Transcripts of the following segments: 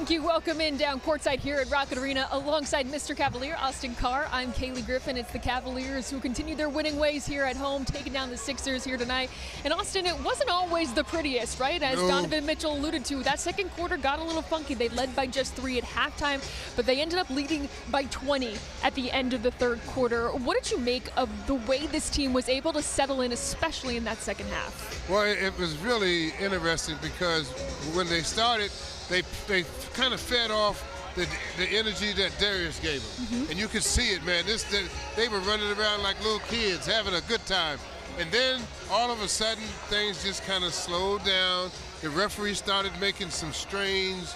Thank you. Welcome in down courtside here at Rocket Arena alongside Mr. Cavalier, Austin Carr. I'm Kaylee Griffin. It's the Cavaliers who continue their winning ways here at home, taking down the Sixers here tonight. And Austin, it wasn't always the prettiest, right? As Donovan Mitchell alluded to, that second quarter got a little funky. They led by just 3 at halftime, but they ended up leading by 20 at the end of the third quarter. What did you make of the way this team was able to settle in, especially in that second half? Well, it was really interesting because when they started, they kind of fed off the energy that Darius gave them. And you could see it, man. They were running around like little kids, having a good time. And then all of a sudden, things just kind of slowed down. The referee started making some strange,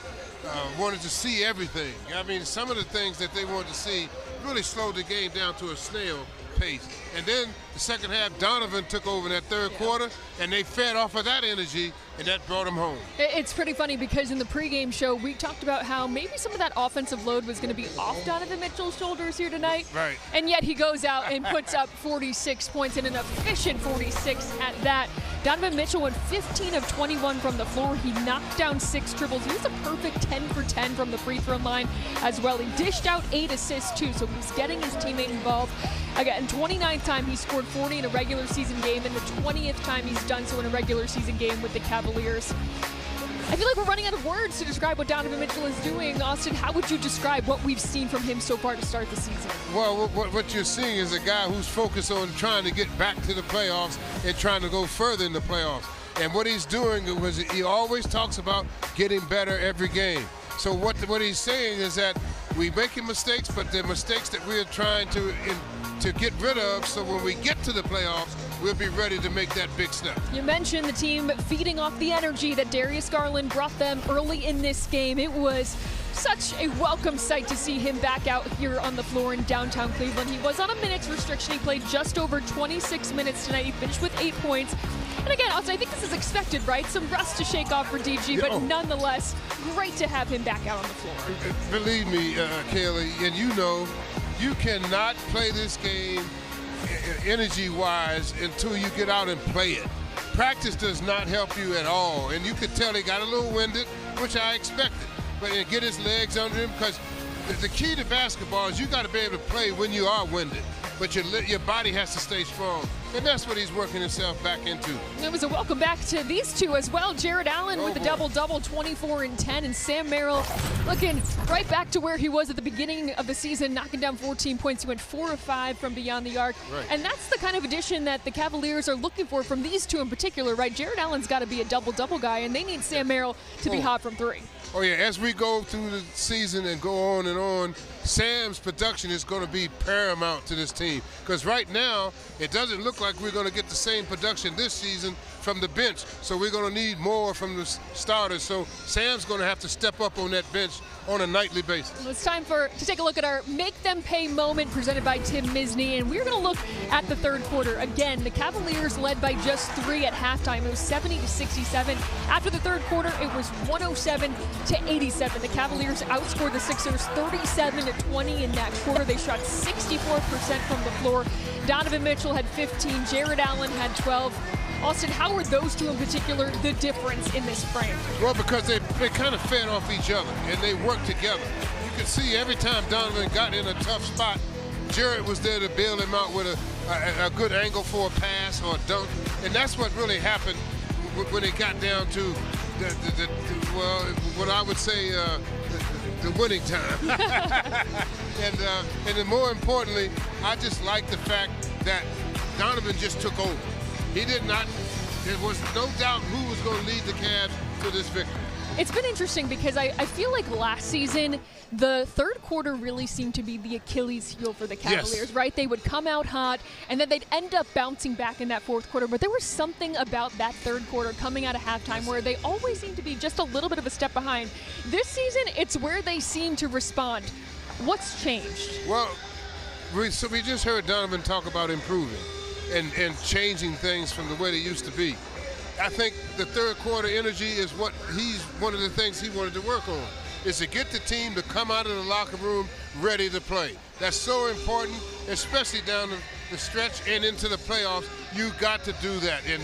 wanted to see everything. I mean, some of the things that they wanted to see really slowed the game down to a snail pace. And then the second half, Donovan took over in that third quarter, and they fed off of that energy, and that brought them home. It's pretty funny because in the pregame show, we talked about how maybe some of that offensive load was going to be off Donovan Mitchell's shoulders here tonight. Right. And yet he goes out and puts up 46 points, and an efficient 46 at that. Donovan Mitchell went 15 of 21 from the floor. He knocked down 6 triples. He was a perfect 10 for 10 from the free throw line as well. He dished out 8 assists too, so he's getting his teammate involved. Again, 29th time he scored 40 in a regular season game, and the 20th time he's done so in a regular season game with the Cavaliers. I feel like we're running out of words to describe what Donovan Mitchell is doing. Austin, how would you describe what we've seen from him so far to start the season? Well, what you're seeing is a guy who's focused on trying to get back to the playoffs and trying to go further in the playoffs. And what he's doing was he always talks about getting better every game. So what he's saying is that we're making mistakes, but they're mistakes that we're trying to get rid of, so when we get to the playoffs, we'll be ready to make that big step. You mentioned the team feeding off the energy that Darius Garland brought them early in this game. It was such a welcome sight to see him back out here on the floor in downtown Cleveland. He was on a minutes restriction. He played just over 26 minutes tonight. He finished with 8 points. And again, Austin, I think this is expected, right? Some rust to shake off for DG, but nonetheless, great to have him back out on the floor. Believe me, Kaylee, and you know, you cannot play this game energy-wise until you get out and play it. Practice does not help you at all, and you could tell he got a little winded, which I expected. But get his legs under him, because the key to basketball is you got to be able to play when you are winded, but your body has to stay strong. And that's what he's working himself back into. It was a welcome back to these two as well. Jared Allen with a double-double, 24 and 10, and Sam Merrill looking right back to where he was at the beginning of the season, knocking down 14 points. He went 4 of 5 from beyond the arc. Right. And that's the kind of addition that the Cavaliers are looking for from these two in particular, right? Jared Allen's got to be a double-double guy, and they need Sam Merrill to be hot from 3. Oh, yeah, as we go through the season and go on and on, Sam's production is going to be paramount to this team. Because right now, it doesn't look like we're going to get the same production this season from the bench. So we're going to need more from the starters. So Sam's going to have to step up on that bench on a nightly basis. Well, it's time to take a look at our Make Them Pay moment presented by Tim Misney, and we're going to look at the third quarter. Again, the Cavaliers led by just 3 at halftime. It was 70-67. After the third quarter, it was 107-87. The Cavaliers outscored the Sixers 37-20 in that quarter. They shot 64% from the floor. Donovan Mitchell had 15. Jared Allen had 12. Austin, how are those two in particular the difference in this frame? Well, because they kind of fed off each other, and they worked together. You could see every time Donovan got in a tough spot, Jared was there to bail him out with a good angle for a pass or a dunk. And that's what really happened when it got down to what I would say the winning time. And then more importantly, I just like the fact that Donovan just took over. There was no doubt who was going to lead the Cavs to this victory. It's been interesting because I feel like last season, the third quarter really seemed to be the Achilles heel for the Cavaliers, right? They would come out hot, and then they'd end up bouncing back in that fourth quarter. But there was something about that third quarter coming out of halftime where they always seemed to be just a little bit of a step behind. This season, it's where they seem to respond. What's changed? Well, we just heard Donovan talk about improving and changing things from the way they used to be. I think the third quarter energy is one of the things he wanted to work on, is to get the team to come out of the locker room ready to play. That's so important, especially down the stretch and into the playoffs. You got to do that. And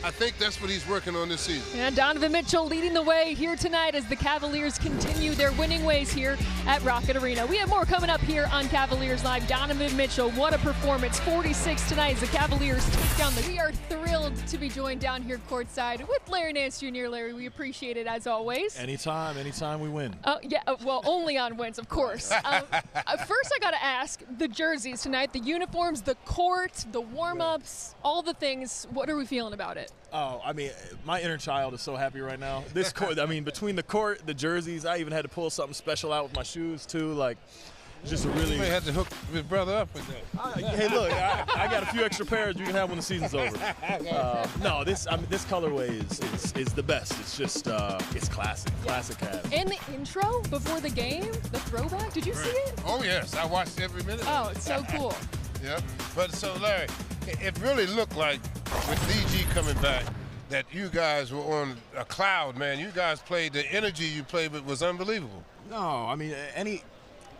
I think that's what he's working on this season. And Donovan Mitchell leading the way here tonight as the Cavaliers continue their winning ways here at Rocket Arena. We have more coming up here on Cavaliers Live. Donovan Mitchell, what a performance. 46 tonight as the Cavaliers take down the. We are thrilled to be joined down here courtside with Larry Nance Jr. Larry, we appreciate it as always. Anytime we win. Yeah, well, only on wins, of course. First, I got to ask, the jerseys tonight, the uniforms, the court, the warm-ups, all the things, what are we feeling about it? Oh, I mean, my inner child is so happy right now. This court, I mean, between the court, the jerseys, I even had to pull something special out with my shoes, too. Like, just a really. You may have to hook his brother up with that. Hey, look, I got a few extra pairs you can have when the season's over. No, this colorway is the best. It's just it's classic Cavs. And the intro before the game, the throwback. Did you see it? Oh yes, I watched every minute. Oh, it's so cool. Yeah, but so Larry, it really looked like with DG coming back that you guys were on a cloud, man. You guys played, the energy you played with was unbelievable. No, I mean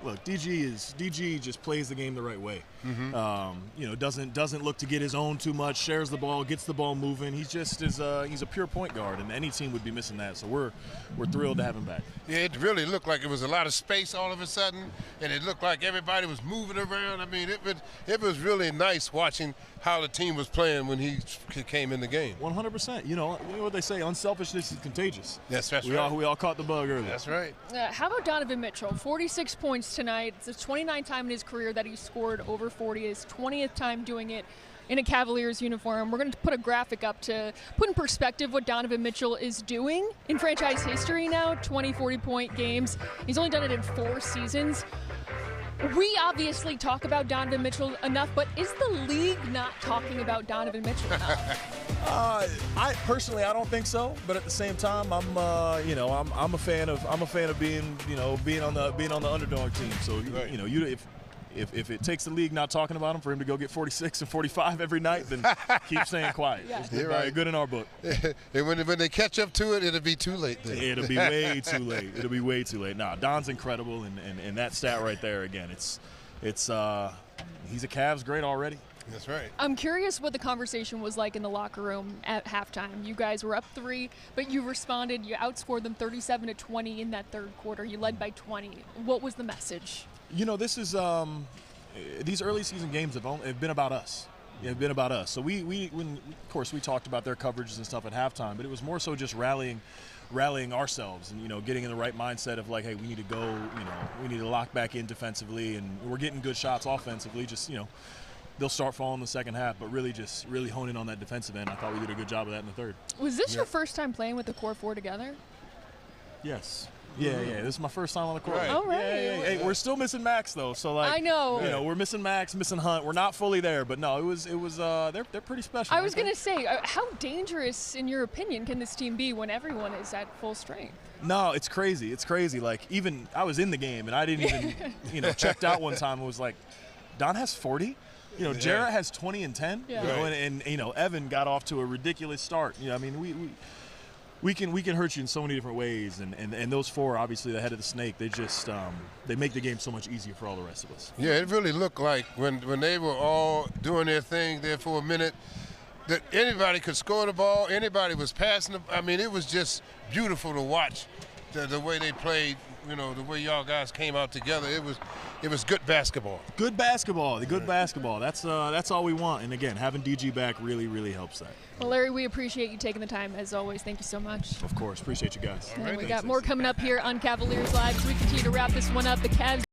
Look, DG just plays the game the right way. You know, doesn't look to get his own too much. Shares the ball, gets the ball moving. He just is he's a pure point guard, and any team would be missing that. So we're thrilled to have him back. Yeah, it really looked like it was a lot of space all of a sudden, and it looked like everybody was moving around. I mean, it was really nice watching how the team was playing when he came in the game. 100%. You know what they say, unselfishness is contagious. That's right. We all caught the bug early. That's right. How about Donovan Mitchell? 46 points tonight. It's the 29th time in his career that he scored over 40. His 20th time doing it in a Cavaliers uniform. We're going to put a graphic up to put in perspective what Donovan Mitchell is doing in franchise history now. 20 40-point games. He's only done it in 4 seasons. We obviously talk about Donovan Mitchell enough, but is the league not talking about Donovan Mitchell enough? I personally, I don't think so. But at the same time, I'm a fan of being on the underdog team. So right. If it takes the league not talking about him for him to go get 46 and 45 every night, then keep staying quiet. Yeah. It's good in our book. And when they catch up to it, it'll be too late then. It'll be way too late. It'll be way too late. Nah, Don's incredible, and that stat right there again, he's a Cavs great already. That's right. I'm curious what the conversation was like in the locker room at halftime. You guys were up 3, but you responded. You outscored them 37-20 in that third quarter. You led by 20. What was the message? You know, this is these early season games have been about us. Have been about us. So of course we talked about their coverages and stuff at halftime, but it was more so just rallying ourselves and getting in the right mindset of like, hey, we need to go. We need to lock back in defensively, and we're getting good shots offensively. Just they'll start falling in the second half, but really honing on that defensive end. I thought we did a good job of that in the third. Was this your first time playing with the core 4 together? Yes. Yeah. This is my first time on the court. Right. All right. Yeah. Hey, we're still missing Max though, so like I know. We're missing Max, missing Hunt. We're not fully there, but no, it was they're pretty special. I was gonna say, how dangerous, in your opinion, can this team be when everyone is at full strength? No, it's crazy. It's crazy. Like even I was in the game and I didn't even checked out one time and was like, Don has 40. Jarrett has 20 and 10. Yeah. And Evan got off to a ridiculous start. I mean, we can hurt you in so many different ways, and those 4, obviously the head of the snake, they just they make the game so much easier for all the rest of us. Yeah, it really looked like when they were all doing their thing there for a minute that anybody could score the ball, anybody was passing. I mean, it was just beautiful to watch the way they played. The way y'all guys came out together. It was good basketball. Good basketball. The good basketball. That's all we want. And again, having DG back really helps that. Well, Larry, we appreciate you taking the time as always. Thank you so much. Of course, appreciate you guys. And we got more coming up here on Cavaliers Live as we continue to wrap this one up. The Cavs